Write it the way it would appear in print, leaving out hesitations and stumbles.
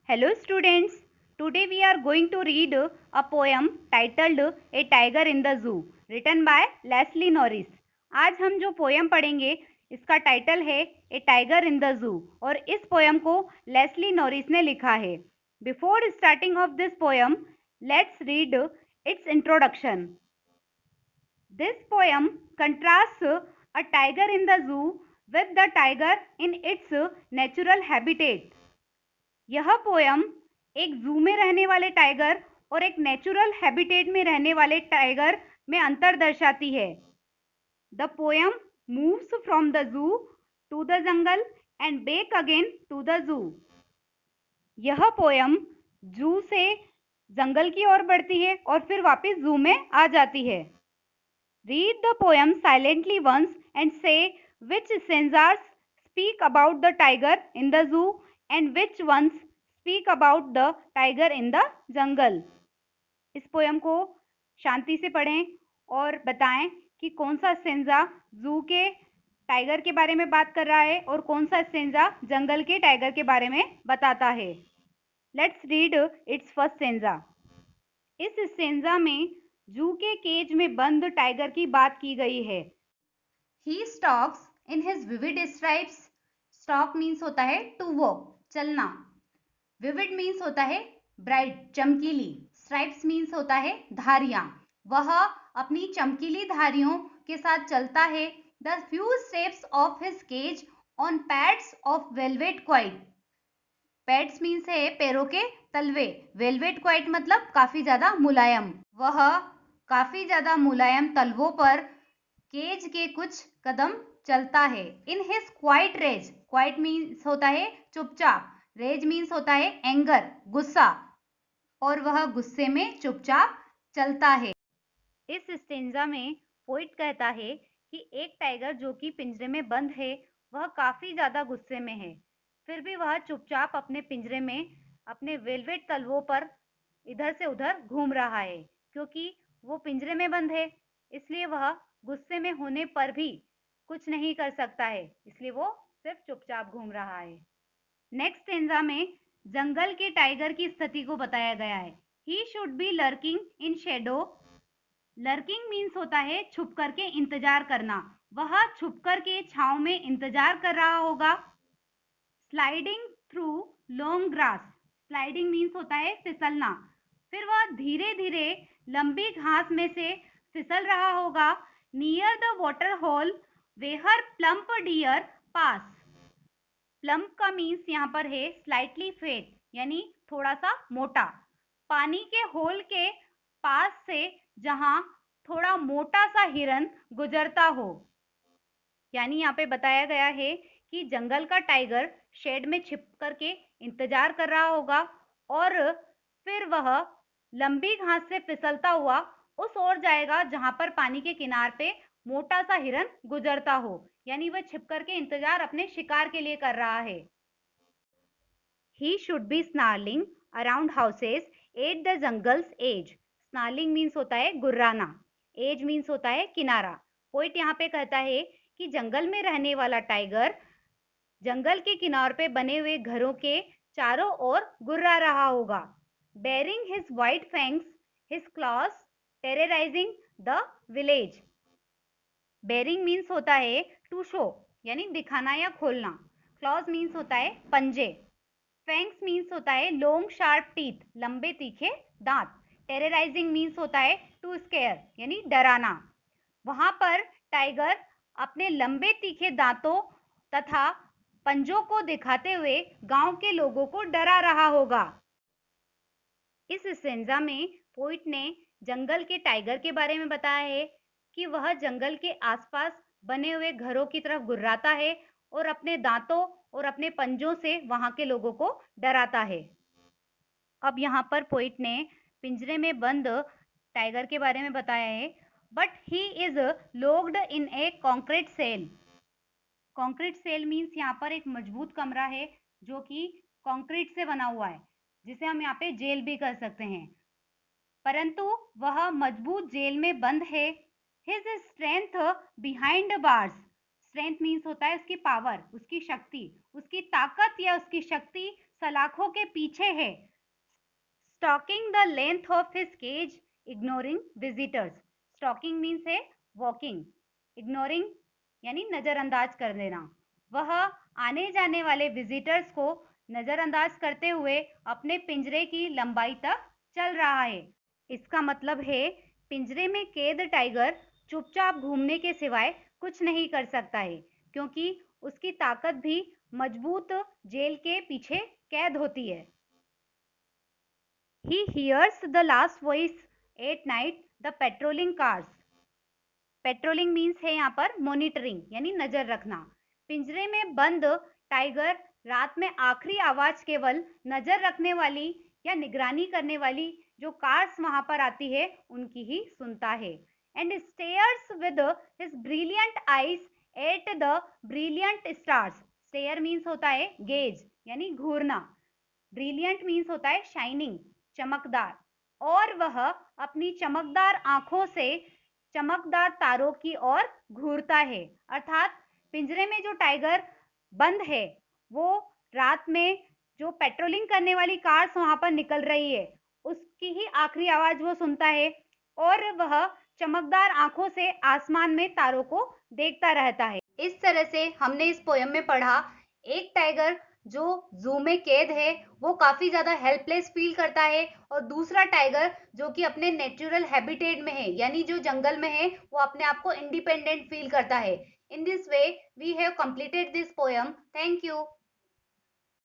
Hello students, today we are going to read a poem titled A Tiger in the Zoo written by Leslie Norris. आज हम जो poem पढ़ेंगे इसका title है ए tiger in the zoo और इस poem को लेस्ली नॉरिस ने लिखा है. Before starting of this poem, let's read it's introduction. This poem contrasts a tiger in the zoo with the tiger in its natural habitat. यह poem एक जू में रहने वाले टाइगर और एक नेचुरल हैबिटेट में रहने वाले टाइगर में अंतर दर्शाती है. The poem moves from the zoo to the jungle and back again to the zoo. यह पोयम जू से जंगल की ओर बढ़ती है और फिर वापस जू में आ जाती है. Read the poem silently once and say which stanzas speak about the tiger in the zoo and which ones speak about the tiger in the jungle. इस पोयम को शांति से पढ़ें और बताएं कि कौन सा स्टेंजा जू के टाइगर के बारे में बात कर रहा है और कौन सा स्टेंजा जंगल के टाइगर के बारे में बताता है. Let's read it's first stanza. इस स्टेंजा में जू के केज में बंद टाइगर की बात की गई है. He stalks in his vivid stripes. Stalk means होता है to walk, चलना. Vivid means होता है bright, चमकीली. Stripes means होता है धारियां. वह अपनी चमकीली धारियों के साथ चलता है. The few steps of his cage on pads of velvet quite. Pads means है पैरों के तलवे. Velvet quite मतलब काफी ज्यादा मुलायम. वह काफी ज्यादा मुलायम तलवों पर केज के कुछ कदम चलता है. In his quiet rage. Quiet means होता है चुपचाप. रेज मीन्स होता है एंगर, गुस्सा. और वह गुस्से में चुपचाप चलता है. इस स्टेंजा में पोइट कहता है कि एक टाइगर जो कि पिंजरे में बंद है वह काफी ज्यादा गुस्से में है. फिर भी वह चुपचाप अपने पिंजरे में अपने वेलवेट तलवों पर इधर से उधर घूम रहा है. क्योंकि वो पिंजरे में बंद है इसलिए वह गुस्से में होने पर भी कुछ नहीं कर सकता है, इसलिए वो सिर्फ चुपचाप घूम रहा है. नेक्स्ट स्टेंजा में जंगल के टाइगर की स्थिति को बताया गया है. He should B lurking in shadow. Lurking means होता है छुप करके इंतजार करना. वह छुप करके छांव में इंतजार कर रहा होगा. Sliding through long grass. Sliding means होता है फिसलना. फिर वह धीरे धीरे लंबी घास में से फिसल रहा होगा. Near the water hole where plump deer pass. Plump का मीन्स यहाँ पर है स्लाइटली फेट यानी थोड़ा सा मोटा. पानी के होल के पास से जहां थोड़ा मोटा सा हिरन गुजरता हो. यानी यहाँ पे बताया गया है कि जंगल का टाइगर शेड में छिप करके इंतजार कर रहा होगा और फिर वह लंबी घास से फिसलता हुआ उस ओर जाएगा जहां पर पानी के किनार पे मोटा सा हिरन गुजरता हो. यानी वह छिप करके इंतजार अपने शिकार के लिए कर रहा है. He should be snarling around houses at the jungle's edge. Snarling means होता है गुर्राना. एज मीन्स होता है किनारा. पोइट यहाँ पे कहता है कि जंगल में रहने वाला टाइगर जंगल के किनार पे बने हुए घरों के चारों ओर गुर्रा रहा होगा. Baring his white fangs, his claws terrorising the village. Baring means होता है टू शो यानी दिखाना या खोलना. क्लॉज मीन्स होता है पंजे. फैंग्स मीन्स होता है लॉन्ग शार्प टीथ, लंबे तीखे दांत. टेरराइजिंग मीन्स होता है टू स्केयर यानी डराना. वहां पर टाइगर अपने लंबे तीखे दांतों तथा पंजों को दिखाते हुए गांव के लोगों को डरा रहा होगा. इस स्टेंजा में पोइट ने जंगल के टाइगर के बारे में बताया है कि वह जंगल के आसपास बने हुए घरों की तरफ गुर्राता है और अपने दांतों और अपने पंजों से वहां के लोगों को डराता है. अब यहाँ पर पोइट ने पिंजरे में बंद टाइगर के बारे में बताया है. But he is locked in a concrete cell. Concrete cell means यहाँ पर एक मजबूत कमरा है जो कि कॉन्क्रीट से बना हुआ है, जिसे हम यहाँ पे जेल भी कर सकते हैं. परंतु वह मजबूत जेल में बंद है. His strength behind bars. Strength means होता है उसकी पावर, उसकी शक्ति, उसकी ताकत या उसकी शक्ति सलाखों के पीछे है। Stalking the length of his cage, ignoring visitors. Stalking means है वॉकिंग, इग्नोरिंग यानी नजरअंदाज कर देना। वह आने जाने वाले विजिटर्स को नजरअंदाज करते हुए अपने पिंजरे की लंबाई तक चल रहा है। इसका मतलब है पिंजरे में कैद टाइगर चुपचाप घूमने के सिवाय कुछ नहीं कर सकता है, क्योंकि उसकी ताकत भी मजबूत जेल के पीछे कैद होती है। He hears the last voice at night, the patrolling cars. Patrolling means है यहाँ पर मॉनिटरिंग यानी नजर रखना। पिंजरे में बंद टाइगर रात में आखिरी आवाज केवल नजर रखने वाली या निगरानी करने वाली जो कार्स वहां पर आती है उनकी ही सुनता है। And stares with his brilliant eyes at the brilliant stars. Stare means होता है गेज यानी घूरना, ब्रिलियंट मीन्स होता है शाइनिंग, चमकदार, और वह अपनी चमकदार आंखों से चमकदार तारों की ओर घूरता है। अर्थात पिंजरे में जो टाइगर बंद है वो रात में जो पेट्रोलिंग करने वाली कार्स वहां पर निकल रही है उसकी ही आखिरी आवाज वो सुनता है, और वह चमकदार आंखों से आसमान में तारों को देखता रहता है। इस तरह से हमने इस पोयम में पढ़ा एक टाइगर जो जू में कैद है वो काफी ज्यादा हेल्पलेस फील करता है, और दूसरा टाइगर जो कि अपने नेचुरल हैबिटेट में है यानी जो जंगल में है वो अपने आप को इंडिपेंडेंट फील करता है। In this way we have completed this poem. Thank you.